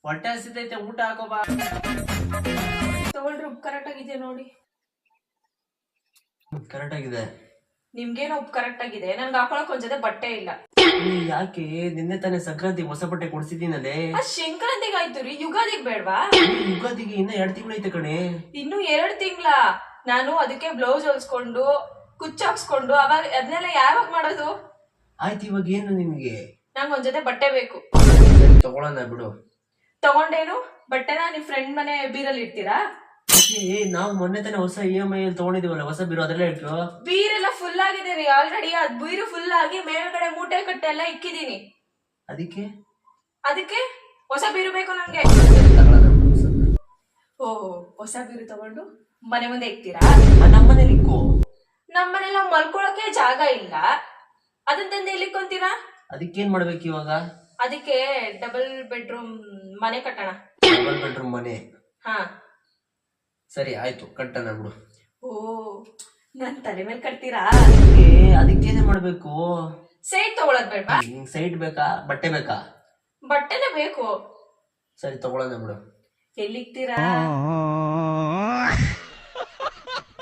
ಹೊಟ್ಟೆ ಹಸಿತೈತೆ, ಊಟ ಹಾಕೋ ಬಾ. ತಗೊಳ್ರಿ, ಉಪ್ಪು ಕರೆಕ್ಟ್ ಆಗಿದೆ ನೋಡಿ. ಕರೆಕ್ಟ್ ಆಗಿದೆ. ನಿಮ್ಗೇನೋ ಉಪ್ಪು ಕರೆಕ್ಟ್ ಆಗಿದೆ, ನನ್ಗೆ ಹಾಕೊಳಕ್ ಒಂದ್ ಜೊತೆ ಬಟ್ಟೆ ಇಲ್ಲ. ಯಾಕೆ? ನಿನ್ನೆ ತಾನೇ ಸಂಕ್ರಾಂತಿ ಹೊಸ ಬಟ್ಟೆ ಕೊಡ್ಸಿದ್ದೀನಲ್ಲೇ. ಸಂಕ್ರಾಂತಿಗೆ ಆಯ್ತು ರೀ, ಯುಗಾದಿಗ್ ಬೇಡ್ವಾ? ಯುಗಾದಿಗೆ ಇನ್ನ 2 ತಿಂಗಳೈತೆ ಕಣೆ. ಇನ್ನು 2 ತಿಂಗ್ಳ? ನಾನು ಅದಕ್ಕೆ ಬ್ಲೌಸ್ ಹೊಲ್ಸ್ಕೊಂಡು ಕುಚ್ಚಾಕ್ಸ್ಕೊಂಡು ಅವಾಗ ಅದನ್ನೆಲ್ಲ ಯಾವಾಗ ಮಾಡೋದು? ಆಯ್ತು, ಇವಾಗ ಏನು ನಿಮ್ಗೆ? ನಂಗೆ ಒಂದ್ ಜೊತೆ ಬಟ್ಟೆ ಬೇಕು. ತಗೊಳ್ಳೋಣ ಬಿಡು. ತಗೊಂಡೇನು ಬಟ್ಟೆನ ನಿಮ್ ಫ್ರೆಂಡ್ ಮನೆ ಬೀರಲ್ಲಿ ಇಡ್ತೀರಾ? ನಾವು ಮೊನ್ನೆ ತಾನೇ ಹೊಸ EMI ಅಲ್ಲಿ ತಗೊಂಡಿದೀವಲ್ಲ, ಹೊಸ ಬೀರು, ಅದೆಲ್ಲ ಇಟ್ಟು. ಬೀರೆಲ್ಲ ಫುಲ್ ಆಗಿದೆ ರೀ ಆಲ್ರೆಡಿ. ಅದ್ ಬೀರು ಫುಲ್ ಆಗಿ ಮೇಲ್ಗಡೆ ಮೂಟೆ ಕಟ್ಟೆ ಎಲ್ಲ ಇಕ್ಕಿದೀನಿ. ಅದಕ್ಕೆ ಹೊಸ ಬೀರು ಬೇಕು ನಂಗೆ. ಓ, ಹೊಸ ಬೀರು ತಗೊಂಡು ಮನೆ ಮುಂದೆ ಇಕ್ತೀರಾ? ನಮ್ಮನೇಲಿ ಇಕ್ಕು. ನಮ್ಮನೆಲ್ಲ ಮಲ್ಕೊಳಕ್ಕೆ ಜಾಗ ಇಲ್ಲ, ಅದನ್ನ ತಂದೆ ಇಲ್ಲಿಕ್ಕೊಂತೀರಾ? ಅದಕ್ಕೇನ್ ಮಾಡ್ಬೇಕು ಇವಾಗ? ಅದಕ್ಕೆ ಡಬಲ್ ಬೆಡ್ರೂಮ್ ಮನೆ ಕಟ್ಟೋಣ. ಡಬಲ್ ಬೆಡ್ರೂಮ್ ಮನೆ? ಹಾ ಸರಿ, ಆಯ್ತು, ಕಟ್ಟೋಣ ಬಿಡು. ಓ, ನನ್ ತಲೆ ಮೇಲೆ ಕಟ್ತೀರಾ? ಅದಕ್ಕೇನೆ ಮಾಡ್ಬೇಕು? ಸೈಟ್ ತಗೊಳದ್ ಬೇಡ್ವಾ? ಸೈಟ್ ಬೇಕಾ, ಬಟ್ಟೆ ಬೇಕಾ? ಬಟ್ಟೆನೇ ಬೇಕು. ಸರಿ, ತಗೊಳ್ಳೋಣ ಬಿಡು. ಎಲ್ಲಿಕ್ತೀರಾ?